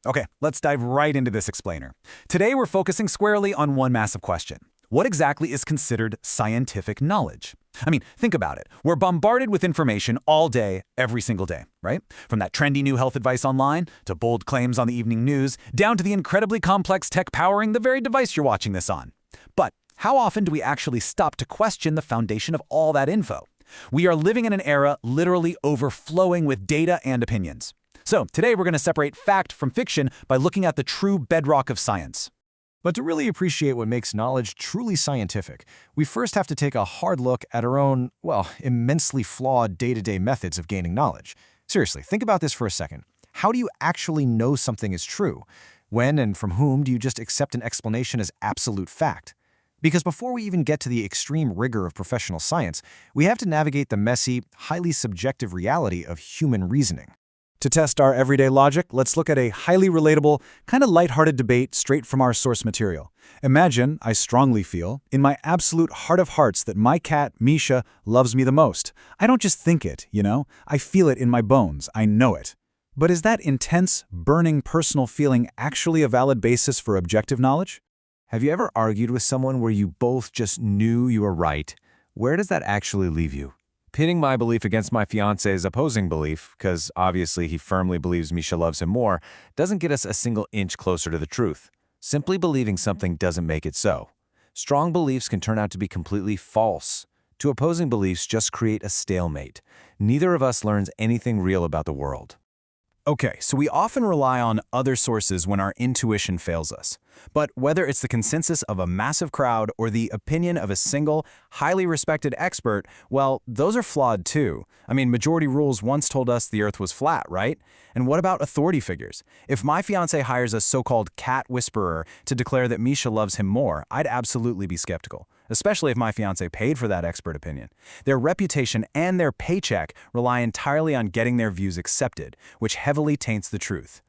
Okay, let's dive right into this explainer. Today we're focusing squarely on one massive question. What exactly is considered scientific knowledge? I mean, think about it. We're bombarded with information all day, every single day, right? From that trendy new health advice online, to bold claims on the evening news, down to the incredibly complex tech powering the very device you're watching this on. But how often do we actually stop to question the foundation of all that info? We are living in an era literally overflowing with data and opinions. So today we're going to separate fact from fiction by looking at the true bedrock of science. But to really appreciate what makes knowledge truly scientific, we first have to take a hard look at our own, immensely flawed day-to-day methods of gaining knowledge. Seriously, think about this for a second. How do you actually know something is true? When and from whom do you just accept an explanation as absolute fact? Because before we even get to the extreme rigor of professional science, we have to navigate the messy, highly subjective reality of human reasoning. To test our everyday logic, let's look at a highly relatable, kind of lighthearted debate straight from our source material. Imagine, I strongly feel, in my absolute heart of hearts that my cat, Misha, loves me the most. I don't just think it, I feel it in my bones. I know it. But is that intense, burning personal feeling actually a valid basis for objective knowledge? Have you ever argued with someone where you both just knew you were right? Where does that actually leave you? Pitting my belief against my fiancé's opposing belief, because obviously he firmly believes Misha loves him more, doesn't get us a single inch closer to the truth. Simply believing something doesn't make it so. Strong beliefs can turn out to be completely false. Two opposing beliefs just create a stalemate. Neither of us learns anything real about the world. Okay, so we often rely on other sources when our intuition fails us. But whether it's the consensus of a massive crowd or the opinion of a single, highly respected expert, well, those are flawed too. I mean, majority rules once told us the Earth was flat, right? And what about authority figures? If my fiancé hires a so-called cat whisperer to declare that Misha loves him more, I'd absolutely be skeptical, especially if my fiancé paid for that expert opinion. Their reputation and their paycheck rely entirely on getting their views accepted, which heavily taints the truth.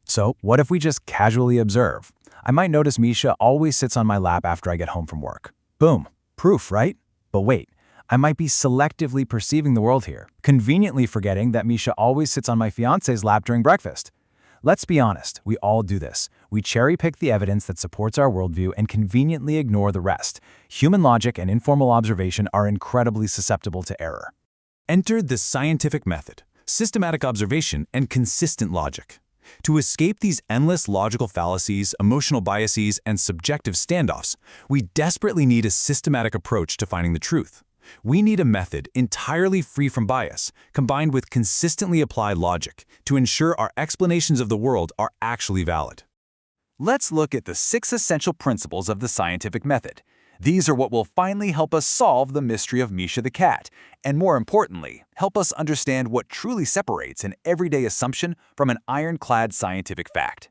So, what if we just casually observe? I might notice Misha always sits on my lap after I get home from work. Boom. Proof, right? But wait, I might be selectively perceiving the world here, conveniently forgetting that Misha always sits on my fiancé's lap during breakfast. Let's be honest, we all do this. We cherry-pick the evidence that supports our worldview and conveniently ignore the rest. Human logic and informal observation are incredibly susceptible to error. Enter the scientific method, systematic observation, and consistent logic. To escape these endless logical fallacies, emotional biases, and subjective standoffs, we desperately need a systematic approach to finding the truth. We need a method entirely free from bias, combined with consistently applied logic, to ensure our explanations of the world are actually valid. Let's look at the 6 essential principles of the scientific method. These are what will finally help us solve the mystery of Misha the cat, and more importantly, help us understand what truly separates an everyday assumption from an ironclad scientific fact.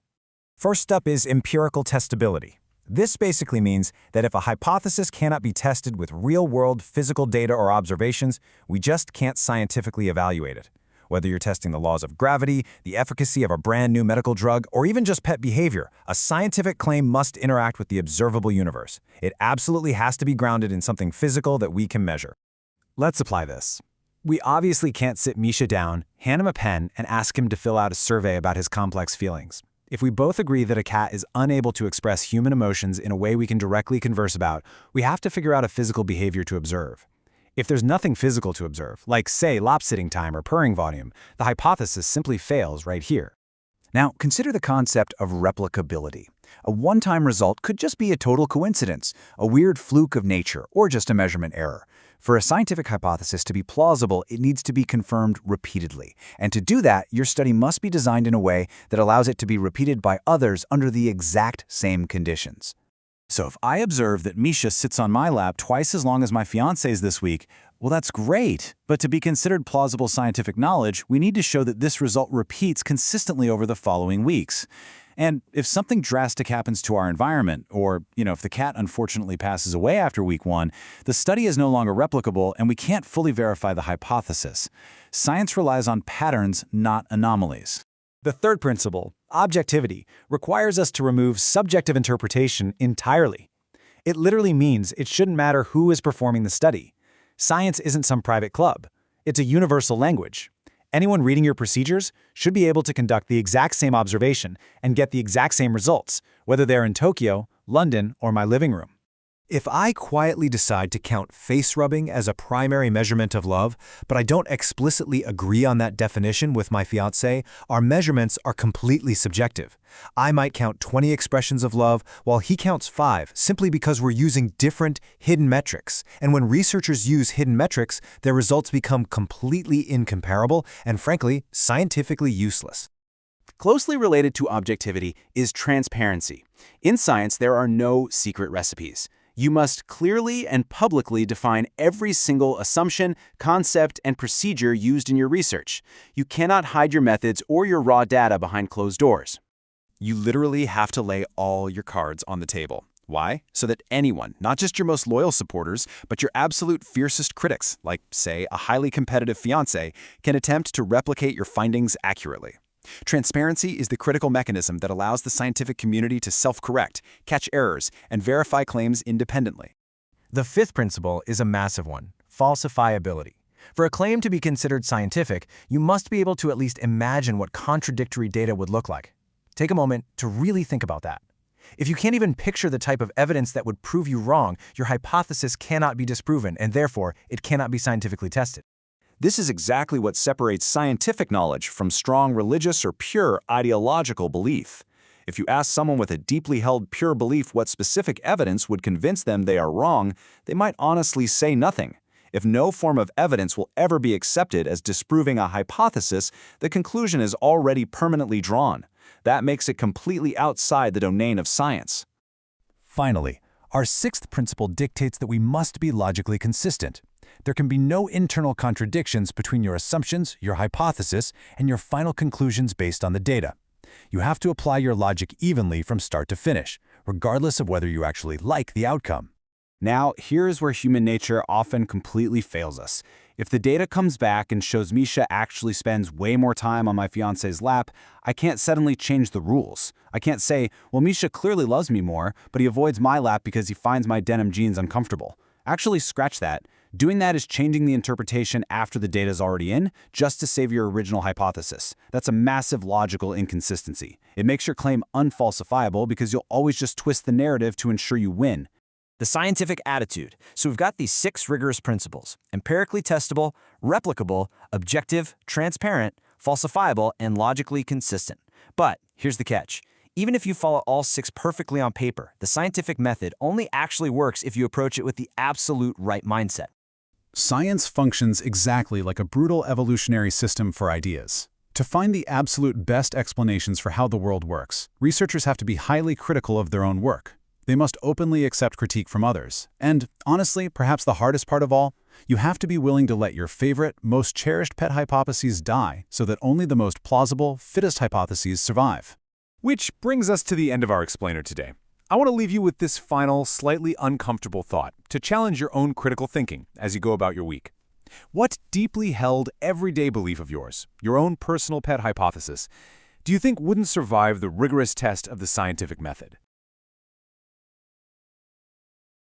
First up is empirical testability. This basically means that if a hypothesis cannot be tested with real-world physical data or observations, we just can't scientifically evaluate it. Whether you're testing the laws of gravity, the efficacy of a brand new medical drug, or even just pet behavior, a scientific claim must interact with the observable universe. It absolutely has to be grounded in something physical that we can measure. Let's apply this. We obviously can't sit Misha down, hand him a pen, and ask him to fill out a survey about his complex feelings. If we both agree that a cat is unable to express human emotions in a way we can directly converse about, we have to figure out a physical behavior to observe. If there's nothing physical to observe, like, say, lop-sitting time or purring volume, the hypothesis simply fails right here. Now, consider the concept of replicability. A one-time result could just be a total coincidence, a weird fluke of nature, or just a measurement error. For a scientific hypothesis to be plausible, it needs to be confirmed repeatedly. And to do that, your study must be designed in a way that allows it to be repeated by others under the exact same conditions. So if I observe that Misha sits on my lap twice as long as my fiancé's this week, well, that's great. But to be considered plausible scientific knowledge, we need to show that this result repeats consistently over the following weeks. And if something drastic happens to our environment, or, if the cat unfortunately passes away after week 1, the study is no longer replicable and we can't fully verify the hypothesis. Science relies on patterns, not anomalies. The third principle, objectivity, requires us to remove subjective interpretation entirely. It literally means it shouldn't matter who is performing the study. Science isn't some private club. It's a universal language. Anyone reading your procedures should be able to conduct the exact same observation and get the exact same results, whether they're in Tokyo, London, or my living room. If I quietly decide to count face rubbing as a primary measurement of love, but I don't explicitly agree on that definition with my fiancé, our measurements are completely subjective. I might count 20 expressions of love while he counts 5, simply because we're using different hidden metrics. And when researchers use hidden metrics, their results become completely incomparable and, frankly, scientifically useless. Closely related to objectivity is transparency. In science, there are no secret recipes. You must clearly and publicly define every single assumption, concept, and procedure used in your research. You cannot hide your methods or your raw data behind closed doors. You literally have to lay all your cards on the table. Why? So that anyone, not just your most loyal supporters, but your absolute fiercest critics, like, say, a highly competitive fiancé, can attempt to replicate your findings accurately. Transparency is the critical mechanism that allows the scientific community to self-correct, catch errors, and verify claims independently. The fifth principle is a massive one: falsifiability. For a claim to be considered scientific, you must be able to at least imagine what contradictory data would look like. Take a moment to really think about that. If you can't even picture the type of evidence that would prove you wrong, your hypothesis cannot be disproven, and therefore, it cannot be scientifically tested. This is exactly what separates scientific knowledge from strong religious or pure ideological belief. If you ask someone with a deeply held pure belief what specific evidence would convince them they are wrong, they might honestly say nothing. If no form of evidence will ever be accepted as disproving a hypothesis, the conclusion is already permanently drawn. That makes it completely outside the domain of science. Finally, our sixth principle dictates that we must be logically consistent. There can be no internal contradictions between your assumptions, your hypothesis, and your final conclusions based on the data. You have to apply your logic evenly from start to finish, regardless of whether you actually like the outcome. Now, here's where human nature often completely fails us. If the data comes back and shows Misha actually spends way more time on my fiancé's lap, I can't suddenly change the rules. I can't say, well, Misha clearly loves me more, but he avoids my lap because he finds my denim jeans uncomfortable. Actually, scratch that. Doing that is changing the interpretation after the data is already in, just to save your original hypothesis. That's a massive logical inconsistency. It makes your claim unfalsifiable because you'll always just twist the narrative to ensure you win. The scientific attitude. So we've got these 6 rigorous principles: empirically testable, replicable, objective, transparent, falsifiable, and logically consistent. But here's the catch. Even if you follow all 6 perfectly on paper, the scientific method only actually works if you approach it with the absolute right mindset. Science functions exactly like a brutal evolutionary system for ideas. To find the absolute best explanations for how the world works, researchers have to be highly critical of their own work. They must openly accept critique from others. And, honestly, perhaps the hardest part of all, you have to be willing to let your favorite, most cherished pet hypotheses die so that only the most plausible, fittest hypotheses survive. Which brings us to the end of our explainer today. I want to leave you with this final, slightly uncomfortable thought to challenge your own critical thinking as you go about your week. What deeply held everyday belief of yours, your own personal pet hypothesis, do you think wouldn't survive the rigorous test of the scientific method?